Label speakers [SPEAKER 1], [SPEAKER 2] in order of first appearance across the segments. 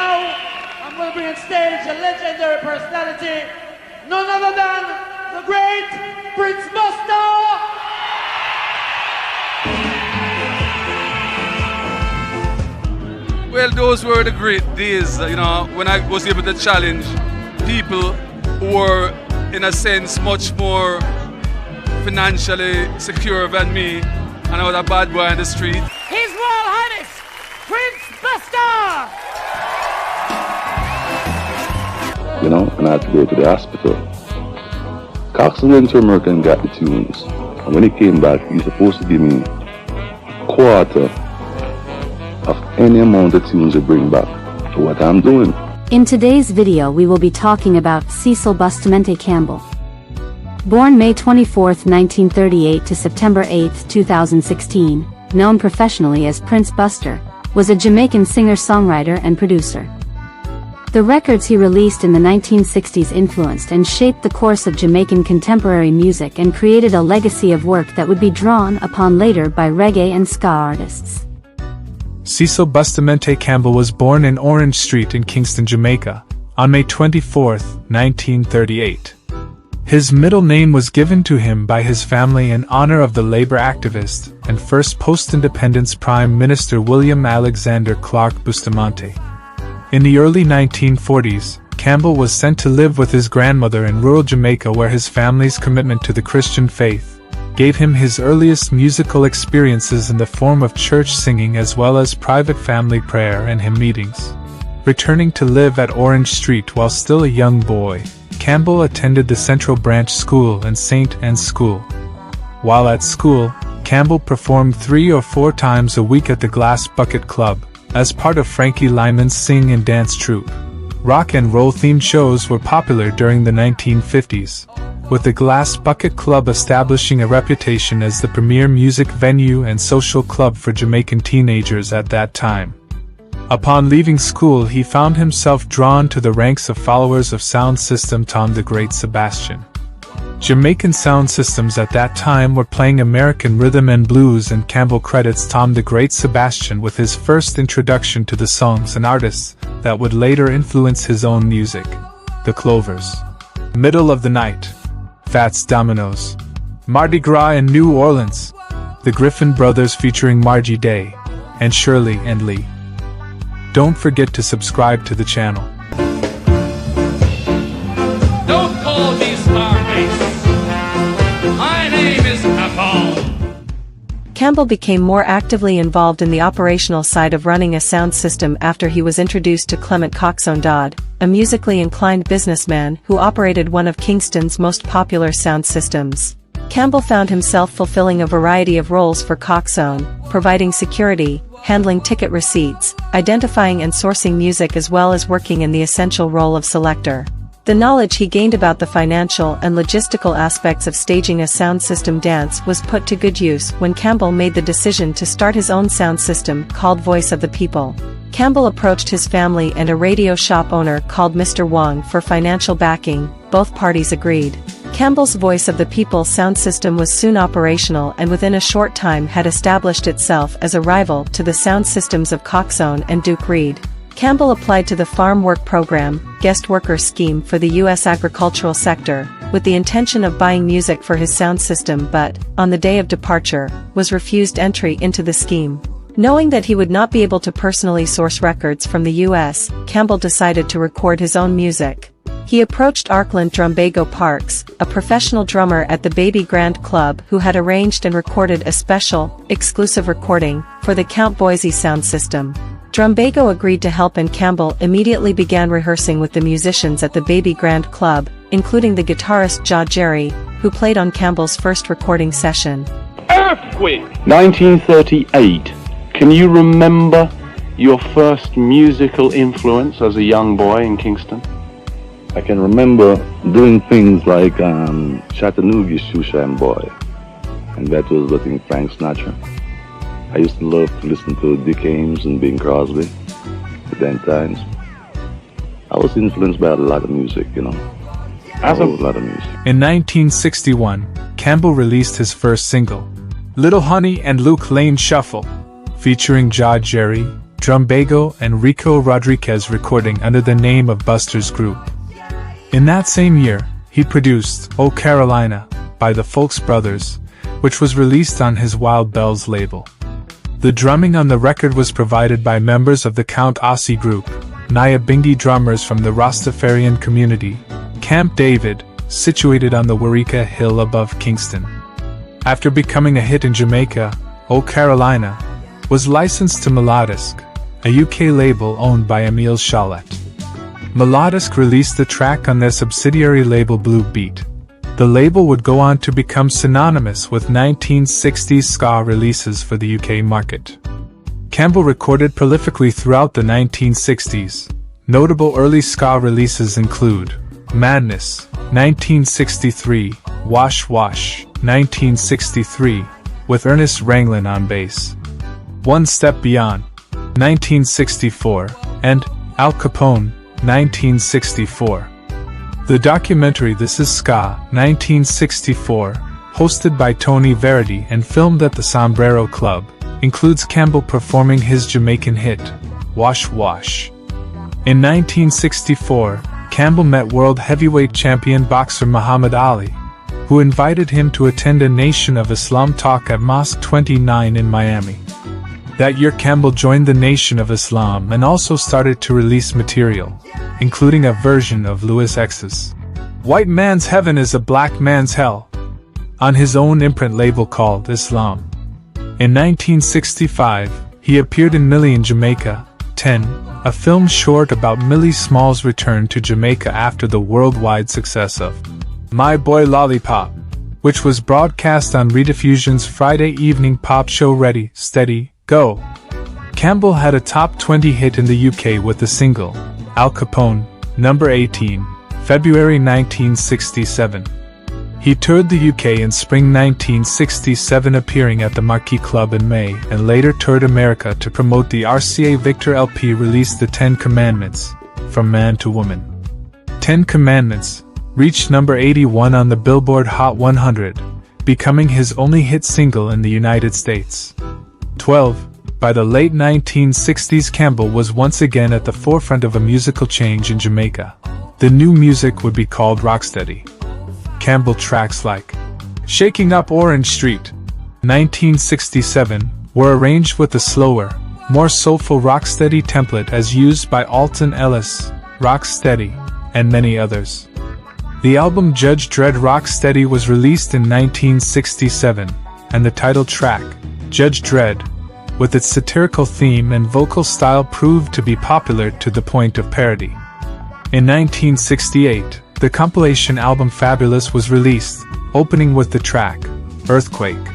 [SPEAKER 1] now, I'm going to bring on stage a legendary personality, none other than the great Prince Buster!
[SPEAKER 2] Well, those were the great days, when I was able to challenge people who were, in a sense, much more financially secure than me, and I was a bad boy in the street.
[SPEAKER 1] His Royal Highness, Prince Buster!
[SPEAKER 3] And I had to go to the hospital. Coxon went to America and got the tunes. And when he came back, he was supposed to give me quarter of any amount of tunes to bring back. So what I'm doing.
[SPEAKER 4] In today's video we will be talking about Cecil Bustamante Campbell. Born May 24, 1938 to September 8, 2016, known professionally as Prince Buster, was a Jamaican singer-songwriter and producer. The records he released in the 1960s influenced and shaped the course of Jamaican contemporary music and created a legacy of work that would be drawn upon later by reggae and ska artists.
[SPEAKER 5] Cecil Bustamante Campbell was born in Orange Street in Kingston, Jamaica, on May 24, 1938. His middle name was given to him by his family in honor of the labor activist and first post-independence Prime Minister William Alexander Clark Bustamante. In the early 1940s, Campbell was sent to live with his grandmother in rural Jamaica, where his family's commitment to the Christian faith gave him his earliest musical experiences in the form of church singing as well as private family prayer and hymn meetings. Returning to live at Orange Street while still a young boy, Campbell attended the Central Branch School and St. Anne's School. While at school, Campbell performed 3 or 4 times a week at the Glass Bucket Club, as part of Frankie Lyman's sing and dance troupe. Rock and roll themed shows were popular during the 1950s, with the Glass Bucket Club establishing a reputation as the premier music venue and social club for Jamaican teenagers at that time. Upon leaving school, he found himself drawn to the ranks of followers of sound system Tom the Great Sebastian. Jamaican sound systems at that time were playing American rhythm and blues, and Campbell credits Tom the Great Sebastian with his first introduction to the songs and artists that would later influence his own music. The Clovers, Middle of the Night, Fats Dominoes, Mardi Gras in New Orleans, the Griffin Brothers featuring Margie Day, and Shirley and Lee. Don't forget to subscribe to the channel.
[SPEAKER 2] Don't call me Scarface. My name is Capone.
[SPEAKER 6] Campbell became more actively involved in the operational side of running a sound system after he was introduced to Clement Coxon Dodd, a musically inclined businessman who operated one of Kingston's most popular sound systems. Campbell found himself fulfilling a variety of roles for Coxon, providing security, handling ticket receipts, identifying and sourcing music, as well as working in the essential role of selector. The knowledge he gained about the financial and logistical aspects of staging a sound system dance was put to good use when Campbell made the decision to start his own sound system called Voice of the People. Campbell approached his family and a radio shop owner called Mr. Wong for financial backing. Both parties agreed. Campbell's Voice of the People sound system was soon operational and within a short time had established itself as a rival to the sound systems of Coxon and Duke Reid. Campbell applied to the Farm Work Program, guest worker scheme for the U.S. agricultural sector, with the intention of buying music for his sound system, but, on the day of departure, was refused entry into the scheme. Knowing that he would not be able to personally source records from the U.S., Campbell decided to record his own music. He approached Arkland Drumbago Parks, a professional drummer at the Baby Grand Club who had arranged and recorded a special, exclusive recording for the Count Boise sound system. Drumbago agreed to help, and Campbell immediately began rehearsing with the musicians at the Baby Grand Club, including the guitarist Ja Jerry, who played on Campbell's first recording session.
[SPEAKER 7] Earthquake! 1938. Can you remember your first musical influence as a young boy in Kingston?
[SPEAKER 3] I can remember doing things like Chattanooga Shoeshine Boy, and that was, I think, Frank Sinatra. I used to love to listen to Dick Ames and Bing Crosby at that times. I was influenced by a lot of music, a lot of music.
[SPEAKER 5] In 1961, Campbell released his first single, Little Honey and Luke Lane Shuffle, featuring Ja Jerry, Drumbago and Rico Rodriguez recording under the name of Buster's Group. In that same year, he produced "Oh Carolina" by the Folks Brothers, which was released on his Wild Bells label. The drumming on the record was provided by members of the Count Ossie Group, Nyabingi drummers from the Rastafarian community, Camp David, situated on the Warika Hill above Kingston. After becoming a hit in Jamaica, "Oh Carolina" was licensed to Melodisk, a UK label owned by Emile Chalet. Melodisk released the track on their subsidiary label Blue Beat. The label would go on to become synonymous with 1960s ska releases for the UK market. Campbell recorded prolifically throughout the 1960s. Notable early ska releases include Madness, 1963, Wash Wash, 1963, with Ernest Ranglin on bass, One Step Beyond, 1964, and Al Capone, 1964. The documentary This Is Ska, 1964, hosted by Tony Verity and filmed at the Sombrero Club, includes Campbell performing his Jamaican hit, Wash Wash. In 1964, Campbell met world heavyweight champion boxer Muhammad Ali, who invited him to attend a Nation of Islam talk at Mosque 29 in Miami. That year Campbell joined the Nation of Islam and also started to release material, including a version of Louis X's "White Man's Heaven is a Black Man's Hell" on his own imprint label called Islam. In 1965, he appeared in Millie in Jamaica, 10, a film short about Millie Small's return to Jamaica after the worldwide success of My Boy Lollipop, which was broadcast on Rediffusion's Friday evening pop show Ready, Steady, Go. Campbell had a top 20 hit in the UK with the single, Al Capone, number 18, February 1967. He toured the UK in spring 1967, appearing at the Marquee Club in May, and later toured America to promote the RCA Victor LP released The 10 Commandments, From Man to Woman. 10 Commandments reached number 81 on the Billboard Hot 100, becoming his only hit single in the United States. 12. By the late 1960s, Campbell was once again at the forefront of a musical change in Jamaica. The new music would be called Rocksteady. Campbell tracks like Shaking Up Orange Street, 1967, were arranged with a slower, more soulful Rocksteady template as used by Alton Ellis, Rocksteady, and many others. The album Judge Dredd Rocksteady was released in 1967, and the title track, Judge Dredd, with its satirical theme and vocal style proved to be popular to the point of parody. In 1968, the compilation album Fabulous was released, opening with the track, Earthquake,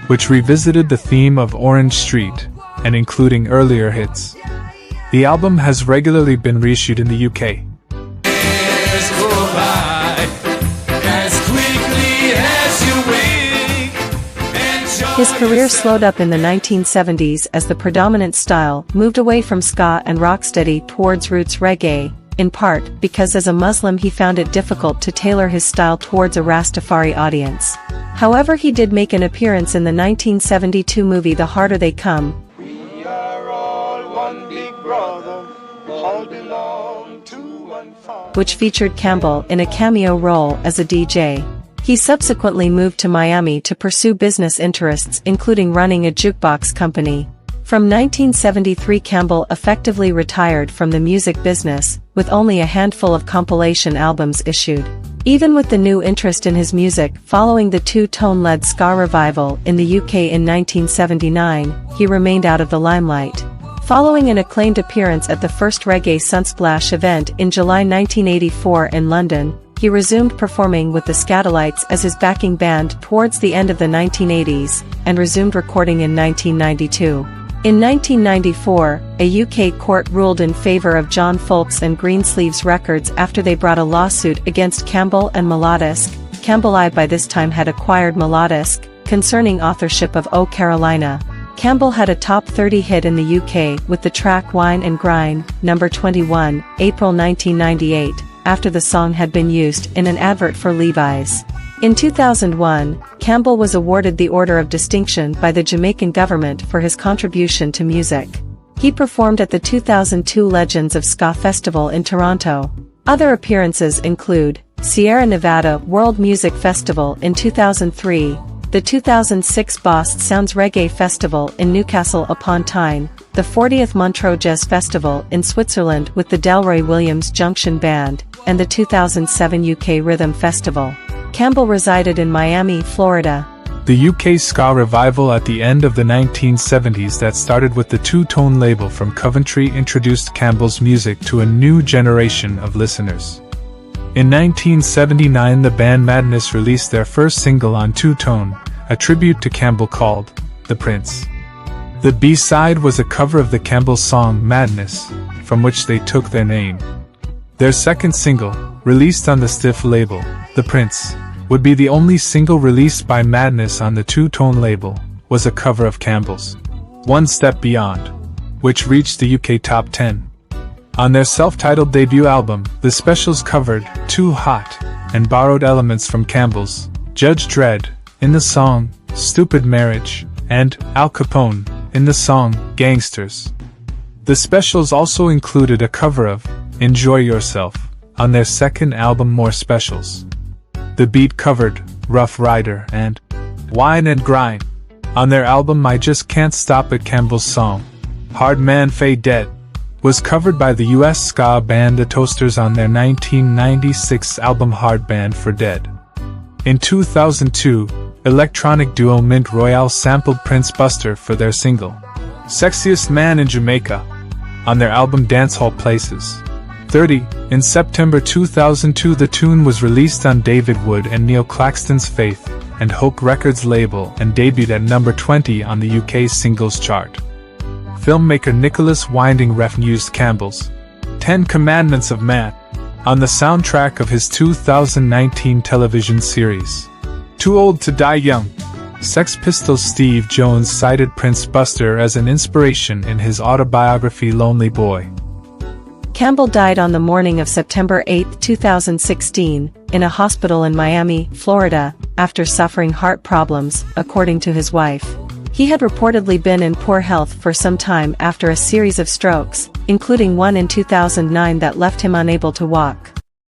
[SPEAKER 5] which revisited the theme of Orange Street, and including earlier hits. The album has regularly been reissued in the UK.
[SPEAKER 6] His career slowed up in the 1970s as the predominant style moved away from ska and rocksteady towards roots reggae, in part because as a Muslim he found it difficult to tailor his style towards a Rastafari audience. However, he did make an appearance in the 1972 movie The Harder They Come,
[SPEAKER 8] We are all one big brother, all belong to one father,
[SPEAKER 6] which featured Campbell in a cameo role as a DJ. He subsequently moved to Miami to pursue business interests, including running a jukebox company. From 1973, Campbell effectively retired from the music business, with only a handful of compilation albums issued. Even with the new interest in his music following the two-tone-led ska revival in the UK in 1979, he remained out of the limelight. Following an acclaimed appearance at the first Reggae Sunsplash event in July 1984 in London, he resumed performing with the Scatolites as his backing band towards the end of the 1980s, and resumed recording in 1992. In 1994, a UK court ruled in favor of John Folks and Greensleeves Records after they brought a lawsuit against Campbell and Melodisk. Campbell I by this time had acquired Melodisk, concerning authorship of Oh Carolina. Campbell had a top 30 hit in the UK with the track Wine and Grind, number 21, April 1998. After the song had been used in an advert for Levi's. In 2001, Campbell was awarded the Order of Distinction by the Jamaican government for his contribution to music. He performed at the 2002 Legends of Ska Festival in Toronto. Other appearances include Sierra Nevada World Music Festival in 2003, the 2006 Bost Sounds Reggae Festival in Newcastle upon Tyne, the 40th Montreux Jazz Festival in Switzerland with the Delroy Williams Junction Band, and the 2007 UK Rhythm Festival. Campbell resided in Miami, Florida.
[SPEAKER 5] The UK ska revival at the end of the 1970s that started with the two-tone label from Coventry introduced Campbell's music to a new generation of listeners. In 1979 the band Madness released their first single on two-tone, a tribute to Campbell called The Prince. The B-side was a cover of the Campbell song Madness, from which they took their name. Their second single, released on the Stiff label, The Prince, would be the only single released by Madness on the two-tone label, was a cover of Campbell's One Step Beyond, which reached the UK Top 10. On their self-titled debut album, the Specials covered Too Hot and borrowed elements from Campbell's Judge Dredd in the song Stupid Marriage and Al Capone in the song Gangsters. The Specials also included a cover of Enjoy Yourself on their second album More Specials. The Beat covered Rough Rider and Wine and Grind on their album I Just Can't Stop It. Campbell's song Hard Man Fade Dead was covered by the US ska band The Toasters on their 1996 album Hard Band for Dead. In 2002, electronic duo Mint Royale sampled Prince Buster for their single Sexiest Man in Jamaica on their album Dancehall Places. 30. In September 2002 the tune was released on David Wood and Neil Claxton's Faith and Hope Records label and debuted at number 20 on the UK singles chart. Filmmaker Nicholas Winding Refn used Campbell's 10 Commandments of Man on the soundtrack of his 2019 television series Too Old to Die Young. Sex Pistols' Steve Jones cited Prince Buster as an inspiration in his autobiography Lonely Boy.
[SPEAKER 6] Campbell died on the morning of September 8, 2016, in a hospital in Miami, Florida, after suffering heart problems, according to his wife. He had reportedly been in poor health for some time after a series of strokes, including one in 2009 that left him unable to walk.